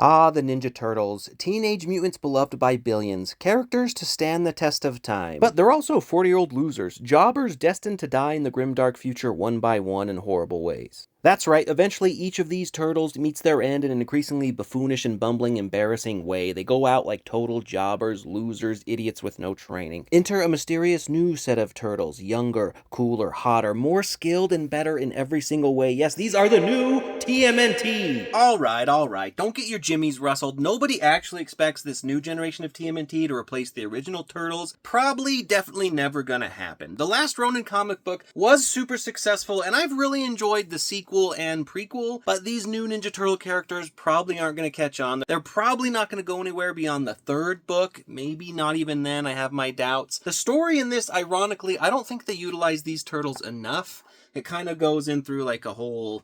Ah, the Ninja Turtles, teenage mutants beloved by billions, characters to stand the test of time. But they're also 40-year-old losers, jobbers destined to die in the grimdark future one by one in horrible ways. That's right, eventually each of these turtles meets their end in an increasingly buffoonish and bumbling, embarrassing way. They go out like total jobbers, losers, idiots with no training. Enter a mysterious new set of turtles, younger, cooler, hotter, more skilled and better in every single way. Yes, these are the new TMNT! Alright, don't get your jimmies rustled. Nobody actually expects this new generation of TMNT to replace the original Turtles. Probably, definitely never gonna happen. The Last Ronin comic book was super successful, and I've really enjoyed the sequel and prequel, but these new Ninja Turtle characters probably aren't going to catch on. They're probably not going to go anywhere beyond the third book, maybe not even then, I have my doubts. The story in this, ironically, I don't think they utilize these turtles enough. It kind of goes in through like a whole,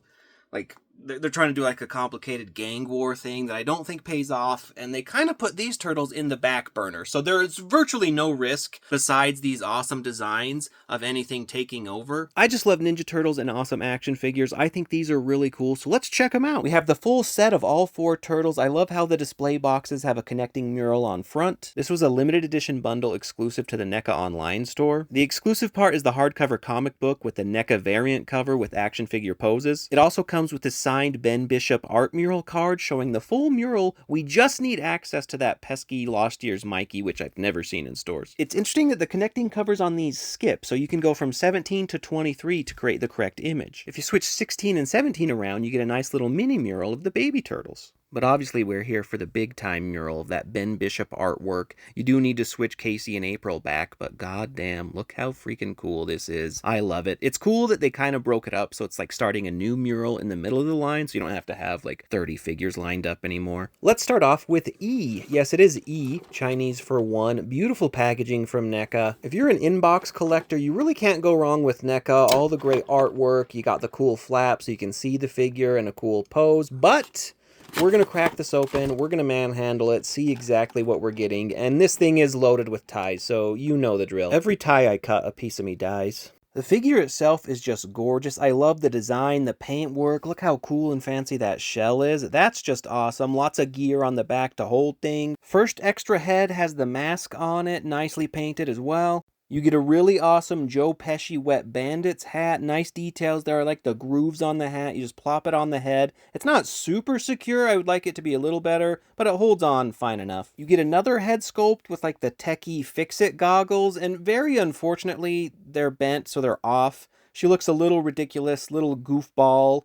like, they're trying to do like a complicated gang war thing that I don't think pays off, and they kind of put these turtles in the back burner. So there's virtually no risk, besides these awesome designs, of anything taking over. I just love Ninja Turtles and awesome action figures. I think these are really cool, so let's check them out. We have the full set of all 4 turtles. I love how the display boxes have a connecting mural on front. This was a limited edition bundle exclusive to the NECA Online store. The exclusive part is the hardcover comic book with the NECA variant cover with action figure poses. It also comes with this signed Ben Bishop art mural card showing the full mural. We just need access to that pesky Lost Year's Mikey, which I've never seen in stores. It's interesting that the connecting covers on these skip, so you can go from 17 to 23 to create the correct image. If you switch 16 and 17 around, you get a nice little mini mural of the baby turtles. But obviously we're here for the big time mural of that Ben Bishop artwork. You do need to switch Casey and April back, but goddamn, look how freaking cool this is. I love it. It's cool that they kind of broke it up, so it's like starting a new mural in the middle of the line, so you don't have to have like 30 figures lined up anymore. Let's start off with E. Yes, it is E, Chinese for one. Beautiful packaging from NECA. If you're an inbox collector, you really can't go wrong with NECA. All the great artwork, you got the cool flap so you can see the figure in a cool pose, but we're going to crack this open, we're going to manhandle it, see exactly what we're getting, and this thing is loaded with ties, so you know the drill. Every tie I cut, a piece of me dies. The figure itself is just gorgeous. I love the design, the paintwork. Look how cool and fancy that shell is. That's just awesome. Lots of gear on the back to hold things. First extra head has the mask on it, nicely painted as well. You get a really awesome Joe Pesci Wet Bandits hat. Nice details there. I like the grooves on the hat. You just plop it on the head. It's not super secure. I would like it to be a little better, but it holds on fine enough. You get another head sculpt with like the techie fix-it goggles, and very unfortunately, they're bent, so they're off. She looks a little ridiculous, little goofball.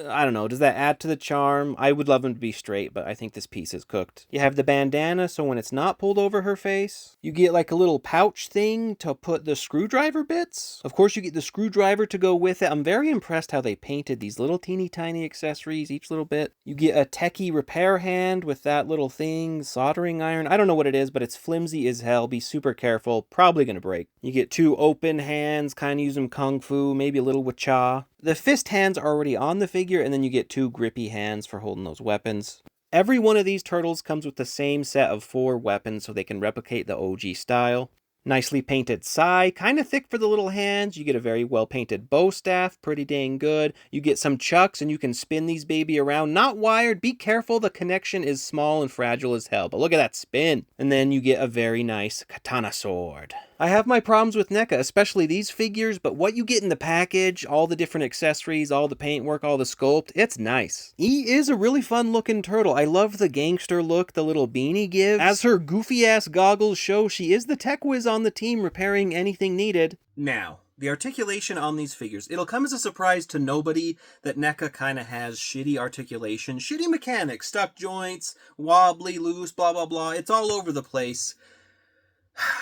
I don't know, does that add to the charm? I would love them to be straight, but I think this piece is cooked. You have the bandana, so when it's not pulled over her face, you get like a little pouch thing to put the screwdriver bits. Of course, you get the screwdriver to go with it. I'm very impressed how they painted these little teeny tiny accessories, each little bit. You get a techie repair hand with that little thing, soldering iron. I don't know what it is, but it's flimsy as hell. Be super careful, probably gonna break. You get 2 open hands, kind of use them kung fu, maybe a little wacha. The fist hands are already on the figure, and then you get 2 grippy hands for holding those weapons. Every one of these turtles comes with the same set of 4 weapons so they can replicate the OG style. Nicely painted sai, kind of thick for the little hands. You get a very well painted bow staff, pretty dang good. You get some chucks and you can spin these baby around. Not wired, be careful, the connection is small and fragile as hell, but look at that spin. And then you get a very nice katana sword. I have my problems with NECA, especially these figures, but what you get in the package, all the different accessories, all the paintwork, all the sculpt, it's nice. E is a really fun looking turtle. I love the gangster look the little beanie gives. As her goofy ass goggles show, she is the tech whiz on the team, repairing anything needed. Now, the articulation on these figures, it'll come as a surprise to nobody that NECA kind of has shitty articulation, shitty mechanics, stuck joints, wobbly, loose, blah blah blah, it's all over the place.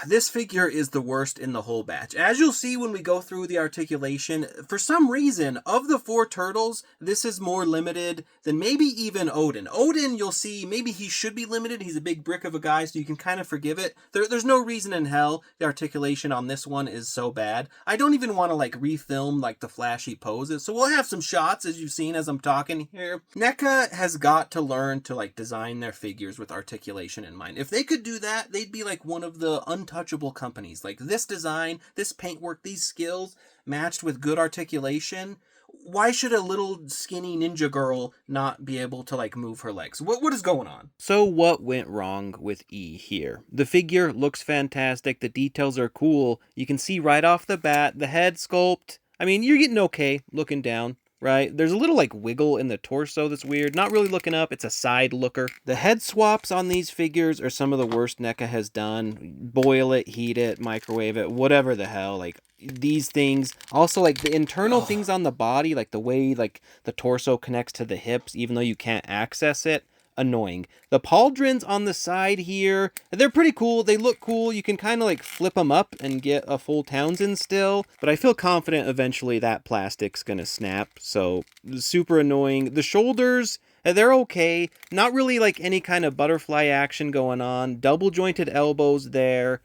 This figure is the worst in the whole batch. As you'll see when we go through the articulation, for some reason, of the 4 turtles, this is more limited than maybe even Odyn. Odyn, you'll see, maybe he should be limited. He's a big brick of a guy, so you can kind of forgive it. There's no reason in hell the articulation on this one is so bad. I don't even want to like refilm like the flashy poses, so we'll have some shots as you've seen as I'm talking here. NECA has got to learn to like design their figures with articulation in mind. If they could do that, they'd be like one of the untouchable companies. Like this design, this paintwork, these skills matched with good articulation, why should a little skinny ninja girl not be able to, like, move her legs? What is going on? So what went wrong with E here? The figure looks fantastic. The details are cool. You can see right off the bat, the head sculpt. I mean, you're getting okay looking down, right? There's a little, like, wiggle in the torso that's weird. Not really looking up. It's a side looker. The head swaps on these figures are some of the worst NECA has done. Boil it, heat it, microwave it, whatever the hell. Like, these things. Also, like, the internal things on the body, like the way, like, the torso connects to the hips, even though you can't access it. Annoying. The pauldrons on the side here, they're pretty cool. They look cool. You can kind of like flip them up and get a full Townsend still, but I feel confident eventually that plastic's gonna snap, so super annoying. The shoulders, they're okay. Not really like any kind of butterfly action going on. Double jointed elbows there.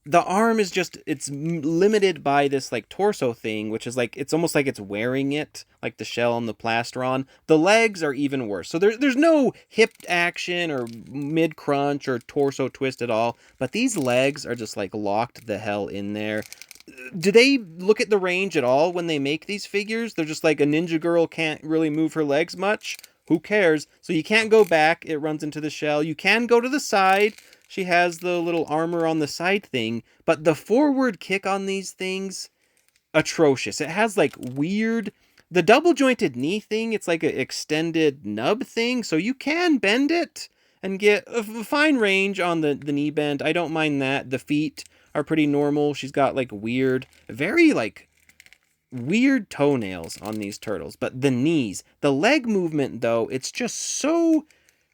The arm is just, it's limited by this like torso thing, which is like, it's almost like it's wearing it, like the shell on the plastron. The legs are even worse. So there's no hip action or mid crunch or torso twist at all, but these legs are just like locked the hell in there. Do they look at the range at all when they make these figures? They're just like, a ninja girl can't really move her legs much. Who cares? So you can't go back. It runs into the shell. You can go to the side. She has the little armor on the side thing, but the forward kick on these things, atrocious. It has like weird, the double jointed knee thing, it's like an extended nub thing, so you can bend it and get a fine range on the knee bend. I don't mind that. The feet are pretty normal. She's got like weird, very like weird toenails on these turtles, but the knees, the leg movement though, it's just so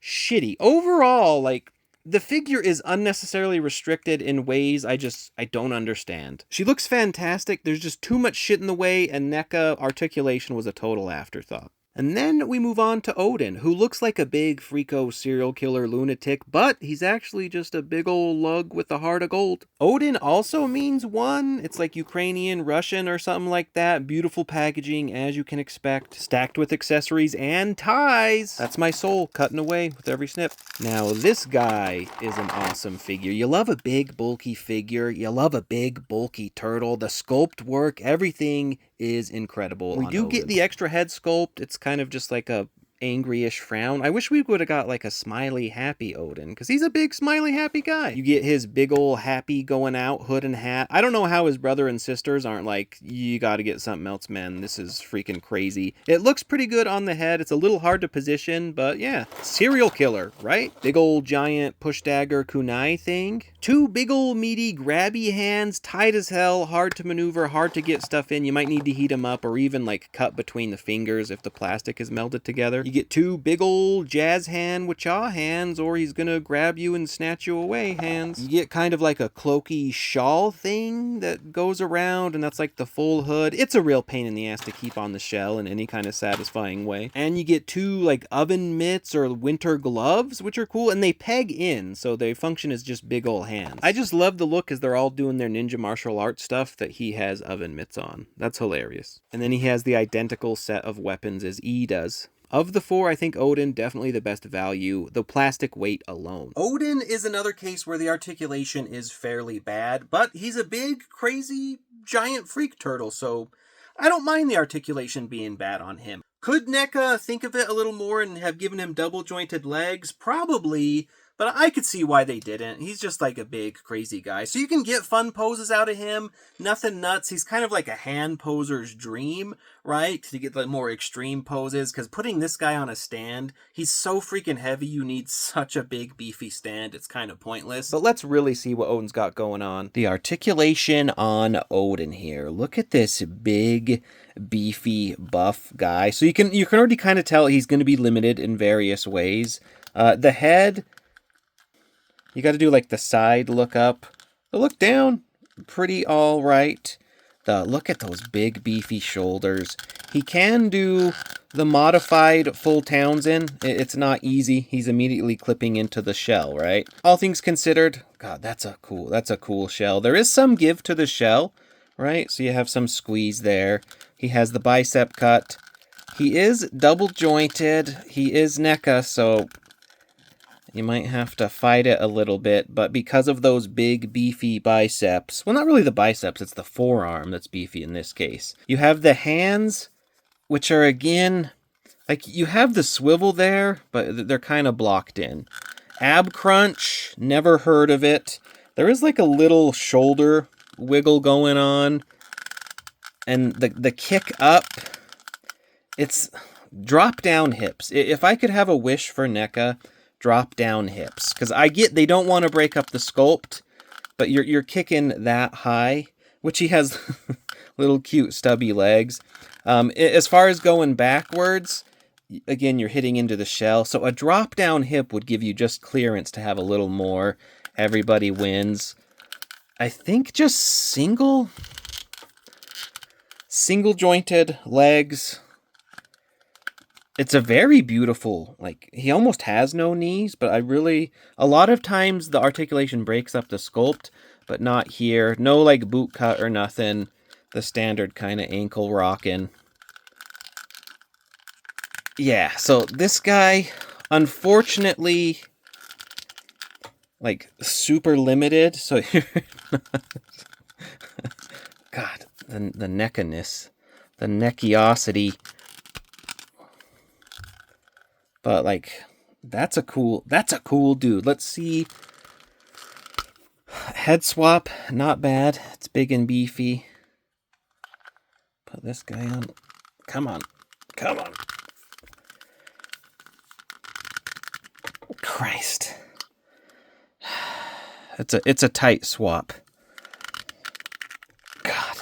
shitty. Overall, like, the figure is unnecessarily restricted in ways I don't understand. She looks fantastic, there's just too much shit in the way, and NECA Articulation was a total afterthought. And then we move on to Odyn, who looks like a big freako serial killer lunatic, but he's actually just a big old lug with a heart of gold. Odyn also means one. It's like Ukrainian, Russian, or something like that. Beautiful packaging, as you can expect. Stacked with accessories and ties. That's my soul, cutting away with every snip. Now, this guy is an awesome figure. You love a big, bulky figure. You love a big, bulky turtle. The sculpt work, everything is incredible. We do get the extra head sculpt. It's kind of just like a angry-ish frown. I wish we would have got like a smiley happy Odyn, because he's a big smiley happy guy. You get his big old happy going out hood and hat. I don't know how his brother and sisters aren't like, you gotta get something else, man. This is freaking crazy. It looks pretty good on the head. It's a little hard to position, but yeah. Serial killer, right? Big old giant push dagger kunai thing. Two big old meaty grabby hands, tight as hell, hard to maneuver, hard to get stuff in. You might need to heat them up or even like cut between the fingers if the plastic is melted together. You get two big old jazz hand wacha hands, or he's gonna grab you and snatch you away hands. You get kind of like a cloaky shawl thing that goes around, and that's like the full hood. It's a real pain in the ass to keep on the shell in any kind of satisfying way. And you get two like oven mitts or winter gloves, which are cool, and they peg in, so they function as just big old hands. I just love the look as they're all doing their ninja martial arts stuff that he has oven mitts on. That's hilarious. And then he has the identical set of weapons as E does. Of the four, I think Odyn definitely the best value, the plastic weight alone. Odyn is another case where the articulation is fairly bad, but he's a big, crazy, giant freak turtle, so I don't mind the articulation being bad on him. Could NECA think of it a little more and have given him double jointed legs? Probably, but I could see why they didn't. He's just like a big, crazy guy. So you can get fun poses out of him. Nothing nuts. He's kind of like a hand poser's dream, right? To get the more extreme poses. Because putting this guy on a stand, he's so freaking heavy, you need such a big, beefy stand. It's kind of pointless. But let's really see what Odyn's got going on. The articulation on Odyn here. Look at this big, beefy, buff guy. So you can already kind of tell he's going to be limited in various ways. The head, you got to do like the side look up. The look down, pretty all right. Look at those big beefy shoulders. He can do the modified full Townsend. It's not easy. He's immediately clipping into the shell, right? All things considered, God, that's a cool shell. There is some give to the shell, right? So you have some squeeze there. He has the bicep cut. He is double jointed. He is NECA, so you might have to fight it a little bit, but because of those big, beefy biceps, well, not really the biceps, it's the forearm that's beefy in this case. You have the hands which are, again, like, you have the swivel there, but they're kind of blocked in. Ab crunch, never heard of it. There is like a little shoulder wiggle going on. And the kick up, it's drop down hips. If I could have a wish for NECA, drop down hips. Because I get they don't want to break up the sculpt, but you're kicking that high, which he has little cute stubby legs. As far as going backwards, again, you're hitting into the shell. So a drop down hip would give you just clearance to have a little more. Everybody wins. I think just single jointed legs. It's a very beautiful, like, he almost has no knees, but a lot of times the articulation breaks up the sculpt, but not here. No, like, boot cut or nothing. The standard kind of ankle rocking. Yeah, so this guy, unfortunately, like, super limited, so God, the NECA-ness, the neckiosity. But, like, that's a cool dude. Let's see. Head swap, not bad. It's big and beefy. Put this guy on. Come on. Christ. It's a tight swap. God.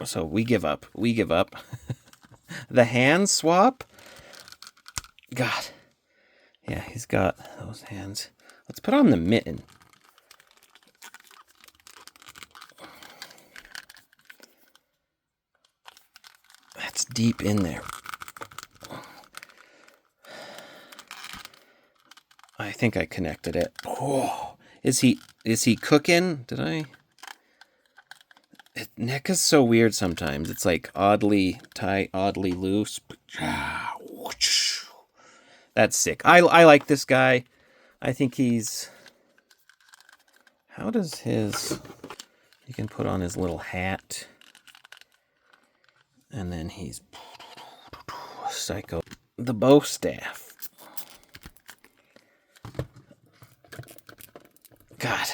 So we give up. The hand swap? God. Yeah, he's got those hands. Let's put on the mitten. That's deep in there. I think I connected it. Oh, is he cooking? Did I? NECA's so weird sometimes. It's like oddly tight, oddly loose. That's sick. I like this guy. I think he's... How does his... You can put on his little hat. And then he's... Psycho. The bow staff. God.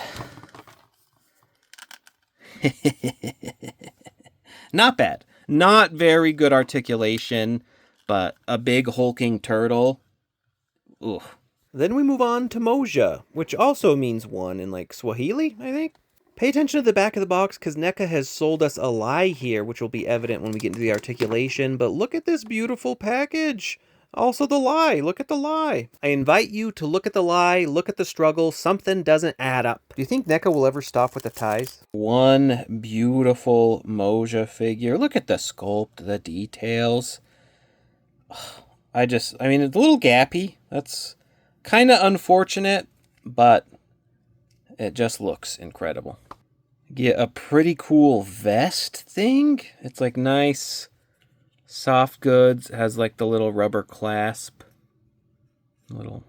Not bad. Not very good articulation, but a big hulking turtle. Ooh. Then we move on to Moja, which also means one in, like, Swahili, I think. Pay attention to the back of the box, because NECA has sold us a lie here, which will be evident when we get into the articulation. But look at this beautiful package. Also the lie. Look at the lie. I invite you to look at the lie, look at the struggle. Something doesn't add up. Do you think NECA will ever stop with the ties? One beautiful Moja figure. Look at the sculpt, the details. I mean, it's a little gappy. That's kind of unfortunate, but it just looks incredible. Get a pretty cool vest thing. It's like nice... Soft goods, has like the little rubber clasp. Little,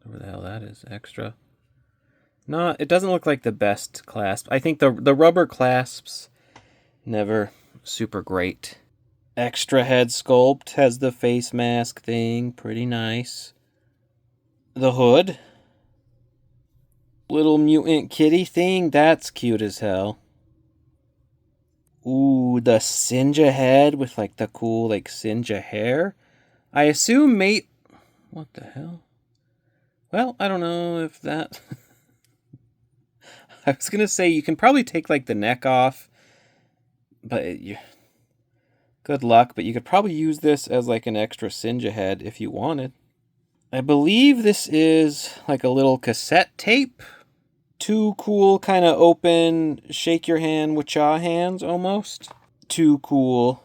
whatever the hell that is, extra. No, it doesn't look like the best clasp. I think the rubber clasps, never super great. Extra head sculpt, has the face mask thing, pretty nice. The hood. Little mutant kitty thing, that's cute as hell. Ooh, the Sinja head with, like, the cool, like, Sinja hair. I assume What the hell? Well, I don't know if that... I was gonna say, you can probably take, like, the neck off. But good luck, but you could probably use this as, like, an extra Sinja head if you wanted. I believe this is, like, a little cassette tape. Two cool kind of open, shake your hand with cha hands almost. Two cool,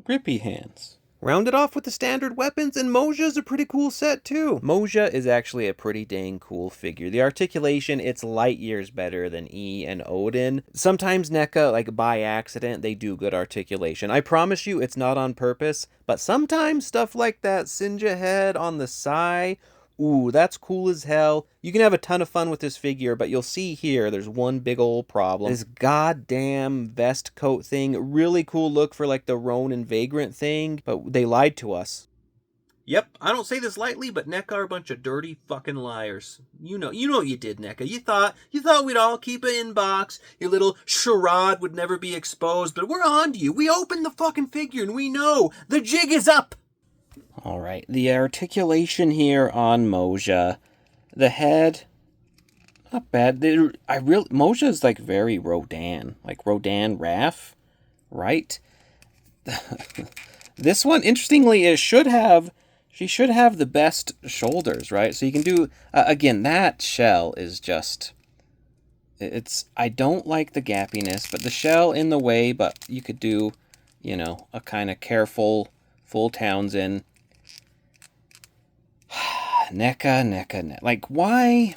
grippy hands. Rounded off with the standard weapons, and Moja's a pretty cool set too. Moja is actually a pretty dang cool figure. The articulation, it's light years better than E and Odyn. Sometimes NECA, like by accident, they do good articulation. I promise you it's not on purpose, but sometimes stuff like that Sinja head on the side, Ooh, that's cool as hell. You can have a ton of fun with this figure, but you'll see here, there's one big old problem. This goddamn vest coat thing, really cool look for like the Ronin Vagrant thing, but they lied to us. Yep, I don't say this lightly, but NECA are a bunch of dirty fucking liars. You know what you did, NECA. You thought we'd all keep it in box. Your little charade would never be exposed, but we're on to you. We opened the fucking figure and we know the jig is up. All right, the articulation here on Moja, the head, not bad. Moja is like very Rodan, like Odyn Raph, right? This one, interestingly, she should have the best shoulders, right? So you can do, again, that shell is just, I don't like the gappiness, but the shell in the way, but you could do, you know, a kind of careful, full Townsend. NECA. Like, why?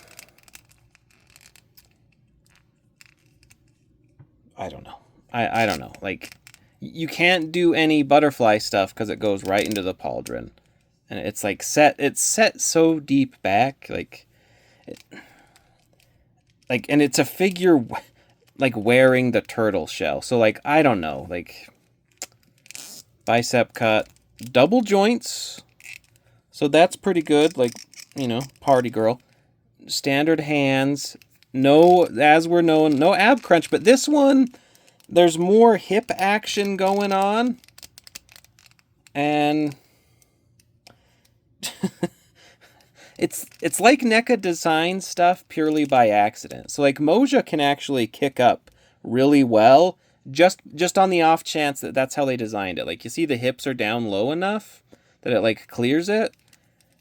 I don't know. I don't know. Like, you can't do any butterfly stuff because it goes right into the pauldron. And it's like it's set so deep back, and it's a figure like wearing the turtle shell. So like, I don't know, like bicep cut, double joints. So that's pretty good, like, you know, party girl. Standard hands, no, as we're known, no ab crunch, but this one, there's more hip action going on. And it's like NECA designs stuff purely by accident. So like Moja can actually kick up really well just on the off chance that that's how they designed it. Like, you see the hips are down low enough that it like clears it.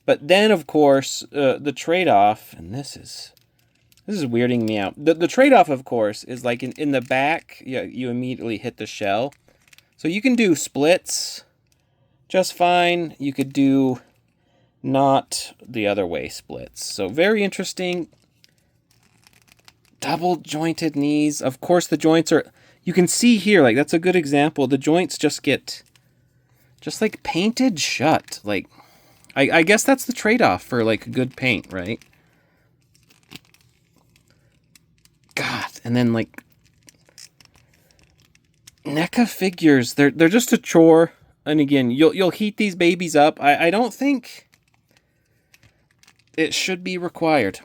But then of course the trade-off, and this is weirding me out. The trade-off, of course, is like in the back, you immediately hit the shell. So you can do splits just fine. You could do not the other way splits. So very interesting. Double jointed knees. Of course, the joints are, you can see here, like that's a good example. The joints just get just like painted shut. Like, I guess that's the trade-off for like good paint, right? God, and then like NECA figures, they're just a chore. And again, you'll heat these babies up. I don't think it should be required.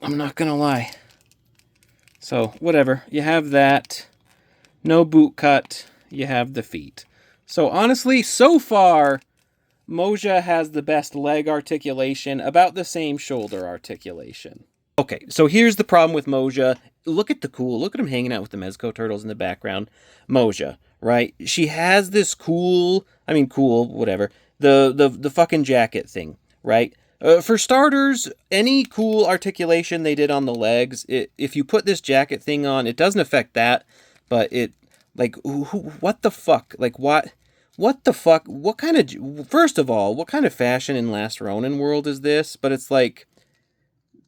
I'm not gonna lie. So whatever, you have that. No boot cut. You have the feet. So honestly, so far, Moja has the best leg articulation, about the same shoulder articulation. Okay, so here's the problem with Moja. Look at look at him hanging out with the Mezco turtles in the background. Moja, right? She has this cool, whatever. The fucking jacket thing, right? For starters, any cool articulation they did on the legs, if you put this jacket thing on, it doesn't affect that, but it, like, what the fuck? Like, what the fuck? What kind of, first of all, what kind of fashion in Last Ronin world is this? But it's like,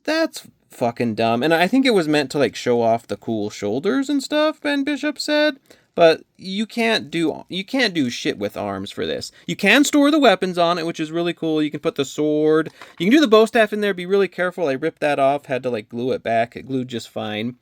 that's fucking dumb. And I think it was meant to like show off the cool shoulders and stuff, Ben Bishop said. But you can't do shit with arms for this. You can store the weapons on it, which is really cool. You can put the sword. You can do the bow staff in there. Be really careful. I ripped that off. Had to like glue it back. It glued just fine.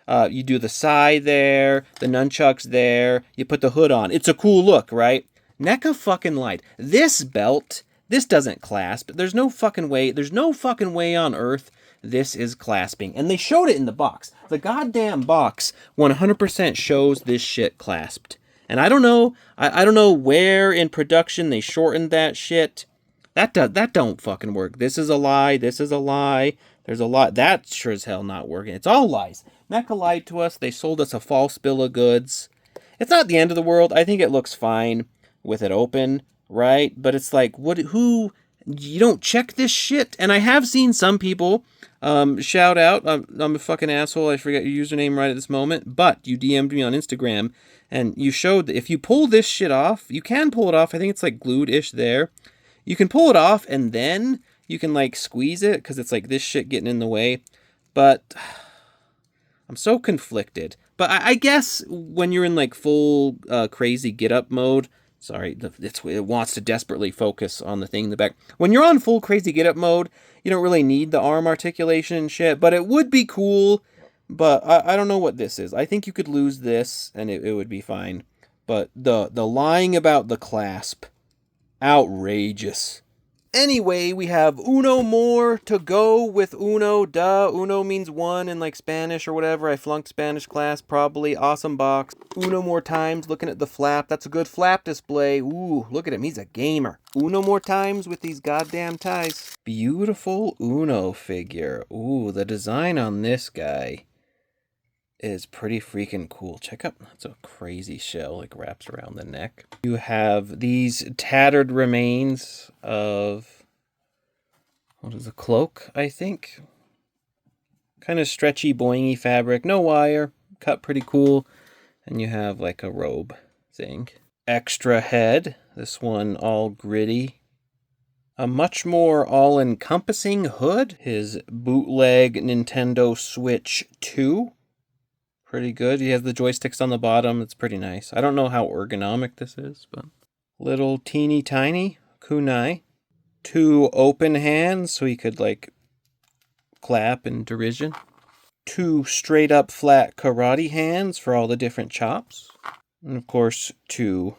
You do the sai there. The nunchucks there. You put the hood on. It's a cool look, right? NECA fucking lied. This belt, this doesn't clasp. There's no fucking way. There's no fucking way on earth this is clasping. And they showed it in the box. The goddamn box 100% shows this shit clasped. And I don't know. I don't know where in production they shortened that shit. That don't fucking work. This is a lie. This is a lie. There's a lie. That's sure as hell not working. It's all lies. NECA lied to us. They sold us a false bill of goods. It's not the end of the world. I think it looks fine with it open, right? But it's like, who, you don't check this shit? And I have seen some people, shout out, I'm a fucking asshole, I forget your username right at this moment, but you DM'd me on Instagram, and you showed that if you pull this shit off, you can pull it off, I think it's like glued-ish there, you can pull it off, and then you can like squeeze it, because it's like this shit getting in the way, but I'm so conflicted. But I guess when you're in like full crazy get up mode, Sorry, it wants to desperately focus on the thing in the back. When you're on full crazy get up mode, you don't really need the arm articulation and shit, but it would be cool. But I don't know what this is. I think you could lose this and it would be fine. But the lying about the clasp, outrageous. Anyway, we have uno more to go with uno. Duh, uno means one in like Spanish or whatever. I flunked Spanish class, probably. Awesome box. Uno more times, looking at the flap. That's a good flap display. Ooh, look at him. He's a gamer. Uno more times with these goddamn ties. Beautiful Uno figure. Ooh, the design on this guy is pretty freaking cool. Check out, that's a crazy shell, like wraps around the neck. You have these tattered remains of, what is a cloak, I think? Kind of stretchy, boingy fabric, no wire, cut pretty cool. And you have like a robe thing. Extra head, this one all gritty. A much more all-encompassing hood. His bootleg Nintendo Switch 2. Pretty good. He has the joysticks on the bottom. It's pretty nice. I don't know how ergonomic this is, but little teeny tiny kunai. 2 open hands so he could like clap in derision. 2 straight up flat karate hands for all the different chops. And of course 2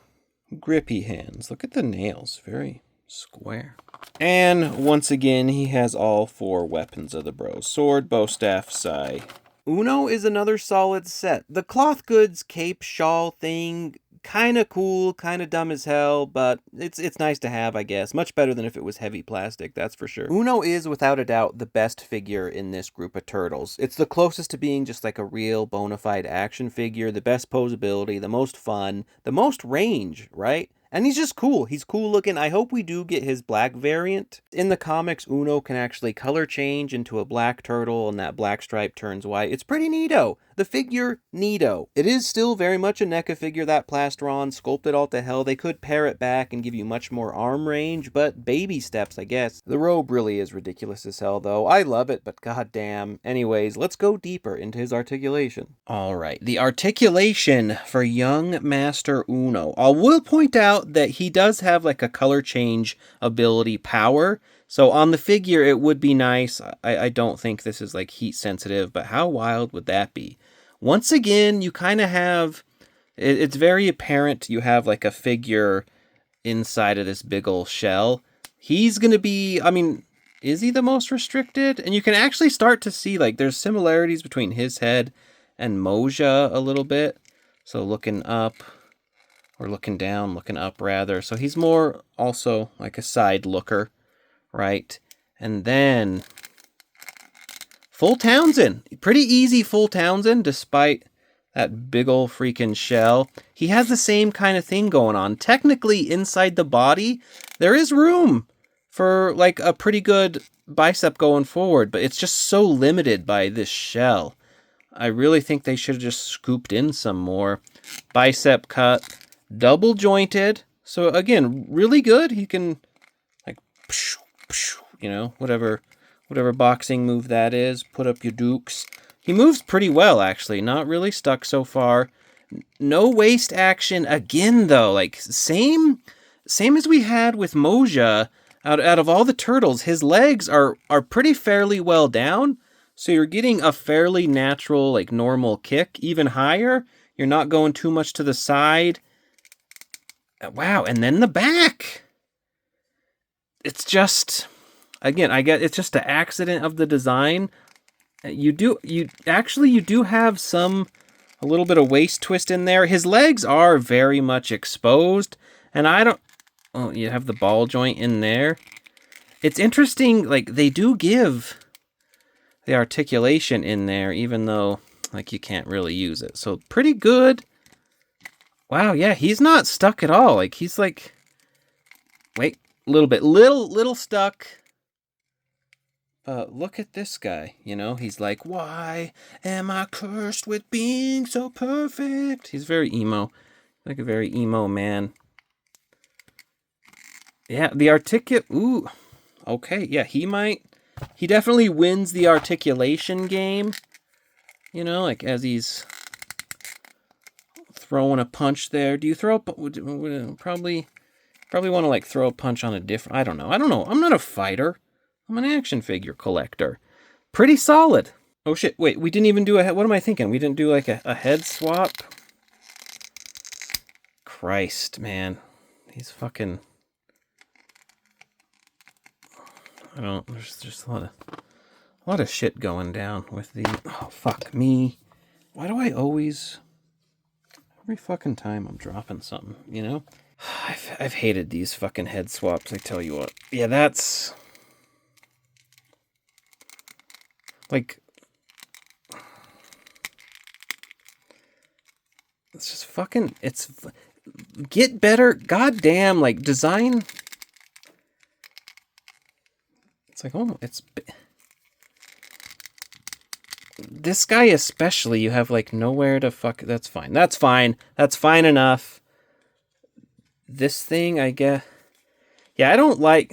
grippy hands. Look at the nails. Very square. And once again, he has all 4 weapons of the bros. Sword, bow staff, sai. Uno is another solid set. The cloth goods cape shawl thing, kind of cool, kind of dumb as hell, but it's nice to have, I guess. Much better than if it was heavy plastic, that's for sure. Uno is, without a doubt, the best figure in this group of turtles. It's the closest to being just like a real bona fide action figure, the best posability, the most fun, the most range, right? And he's just cool. He's cool looking. I hope we do get his black variant. In the comics, Uno can actually color change into a black turtle, and that black stripe turns white. It's pretty neato. The figure, neato. It is still very much a NECA figure, that plastron, sculpted all to hell. They could pare it back and give you much more arm range, but baby steps, I guess. The robe really is ridiculous as hell, though. I love it, but goddamn. Anyways, let's go deeper into his articulation. All right, the articulation for young Master Uno. I will point out that he does have like a color change ability power. So on the figure, it would be nice. I don't think this is like heat sensitive, but how wild would that be? Once again, you kind of have, it's very apparent you have like a figure inside of this big ol' shell. He's going to be, I mean, is he the most restricted? And you can actually start to see like there's similarities between his head and Moja a little bit. So looking up, or looking down, looking up rather. So he's more also like a side looker, right? And then full Townsend. Pretty easy full Townsend despite that big ol' freaking shell. He has the same kind of thing going on. Technically inside the body, there is room for like a pretty good bicep going forward, but it's just so limited by this shell. I really think they should have just scooped in some more. Bicep cut. Double jointed, so again, really good. He can, like, you know, whatever boxing move that is. Put up your dukes. He moves pretty well, actually. Not really stuck so far. No waist action again, though. Like same as we had with Moja. Out of all the turtles, his legs are pretty fairly well down. So you're getting a fairly natural, like normal kick, even higher. You're not going too much to the side. Wow, and then the back. It's just, again, I get it's just an accident of the design. You do have a little bit of waist twist in there. His legs are very much exposed, and you have the ball joint in there. It's interesting, like they do give the articulation in there, even though like you can't really use it. So pretty good. Wow, yeah, he's not stuck at all. Like, he's like, wait, a little bit, little stuck. Look at this guy, you know, he's like, why am I cursed with being so perfect? He's very emo, like a very emo man. Yeah, the ooh, okay, yeah, he definitely wins the articulation game, you know, like as he's throwing a punch there. Do you throw probably want to like throw a punch on a different... I don't know. I'm not a fighter. I'm an action figure collector. Pretty solid. Oh shit, wait, we didn't even do a... What am I thinking? We didn't do like a head swap? Christ, man. These fucking... I don't... There's just a lot of shit going down with the... Oh, fuck me. Why do I always... Every fucking time I'm dropping something, you know? I've hated these fucking head swaps, I tell you what. Yeah, that's... Like... It's just fucking... It's... Get better. Goddamn, like, design... It's like, oh, it's... This guy especially, you have, like, nowhere to fuck... That's fine. That's fine. That's fine enough. This thing, I guess... Yeah, I don't like...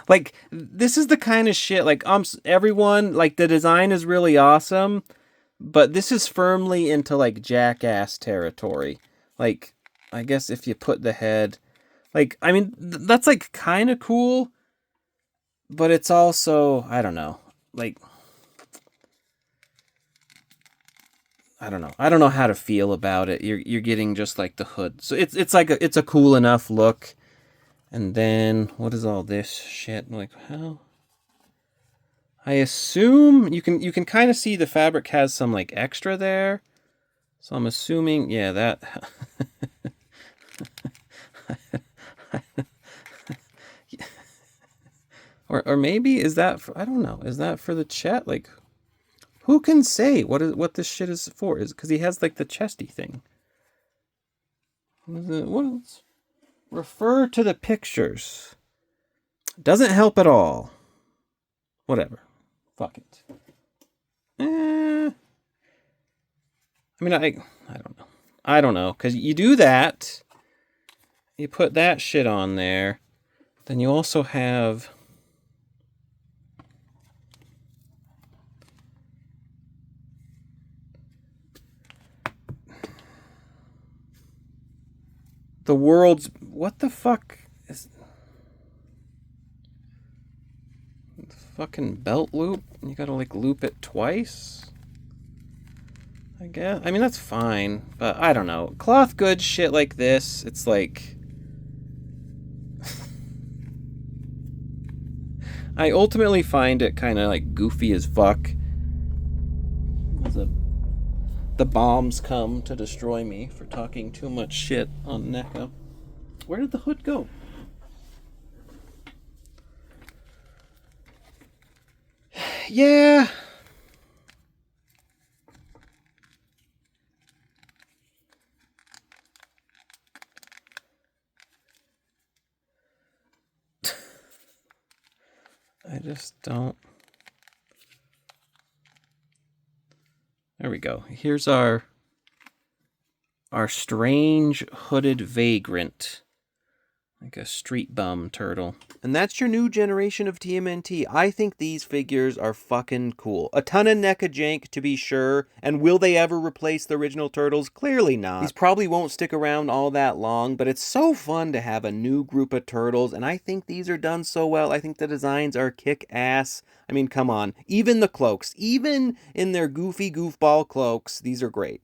Like, this is the kind of shit, like, everyone, like, the design is really awesome, but this is firmly into, like, jackass territory. Like, I guess if you put the head... Like, I mean, that's, like, kind of cool, but it's also, I don't know, like... I don't know. I don't know how to feel about it. You're getting just, like, the hood. So it's like, it's a cool enough look. And then, what is all this shit? Like, how? I assume you can kind of see the fabric has some, like, extra there. So I'm assuming, yeah, that... or maybe, is that, for, I don't know, is that for the chest? Like, who can say what this shit is for? Is because he has, like, the chesty thing. What else? Refer to the pictures. Doesn't help at all. Whatever. Fuck it. I mean, I don't know. I don't know. Because you do that. You put that shit on there. Then you also have... The world's... What the fuck is... The fucking belt loop? You gotta, like, loop it twice? I guess. I mean, that's fine. But, I don't know. Cloth goods shit like this, it's like... I ultimately find it kind of, like, goofy as fuck. The bombs come to destroy me for talking too much shit on NECA. Where did the hood go? Yeah. I just don't... There we go. Here's our strange hooded vagrant. Like a street bum turtle. And that's your new generation of TMNT. I think these figures are fucking cool. A ton of NECA jank, to be sure. And will they ever replace the original Turtles? Clearly not. These probably won't stick around all that long, but it's so fun to have a new group of Turtles, and I think these are done so well. I think the designs are kick-ass. I mean, come on. Even the cloaks, even in their goofy goofball cloaks, these are great.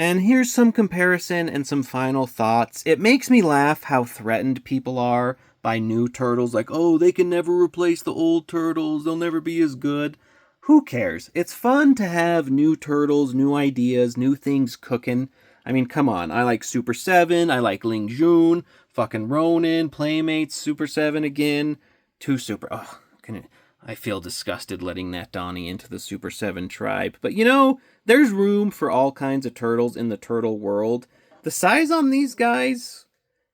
And here's some comparison and some final thoughts. It makes me laugh how threatened people are by new Turtles. Like, oh, they can never replace the old Turtles. They'll never be as good. Who cares? It's fun to have new Turtles, new ideas, new things cooking. I mean, come on. I like Super 7. I like Ling Jun. Fucking Ronin. Playmates. Super 7 again. Oh, I feel disgusted letting that Donnie into the Super 7 tribe. But you know, there's room for all kinds of turtles in the turtle world. The size on these guys,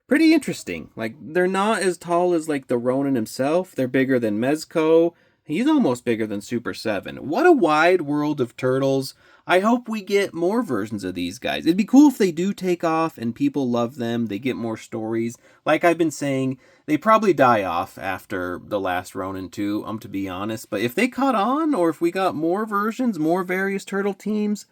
pretty interesting. Like, they're not as tall as, like, the Ronin himself. They're bigger than Mezco. He's almost bigger than Super 7. What a wide world of turtles. I hope we get more versions of these guys. It'd be cool if they do take off and people love them. They get more stories. Like I've been saying, they probably die off after the Last Ronin 2, to be honest. But if they caught on, or if we got more versions, more various turtle teams,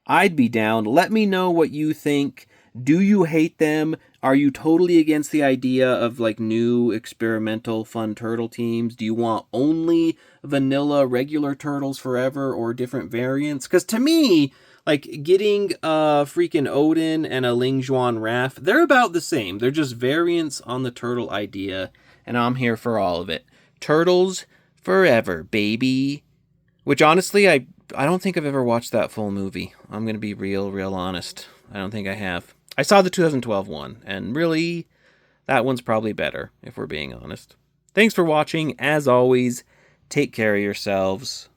I'd be down. Let me know what you think. Do you hate them? Are you totally against the idea of like new experimental fun turtle teams? Do you want only vanilla regular turtles forever or different variants? Because to me, like getting a freaking Odyn and a Ling Juan Raph, they're about the same. They're just variants on the turtle idea, and I'm here for all of it. Turtles forever, baby. Which honestly, I don't think I've ever watched that full movie. I'm going to be real honest. I don't think I have. I saw the 2012 one, and really, that one's probably better, if we're being honest. Thanks for watching. As always, take care of yourselves.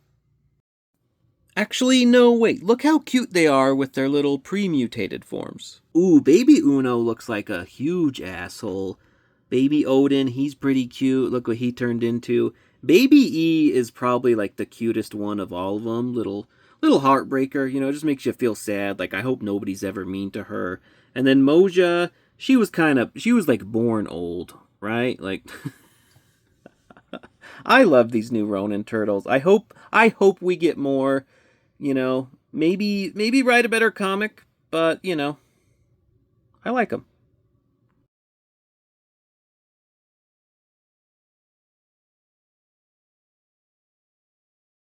Actually, no, wait. Look how cute they are with their little pre-mutated forms. Ooh, Baby Uno looks like a huge asshole. Baby Odyn, he's pretty cute. Look what he turned into. Baby E is probably like the cutest one of all of them. Little heartbreaker, you know, just makes you feel sad. Like, I hope nobody's ever mean to her. And then Moja, she was like born old, right? Like, I love these new Ronin Turtles. I hope we get more, you know, maybe write a better comic, but, you know, I like them.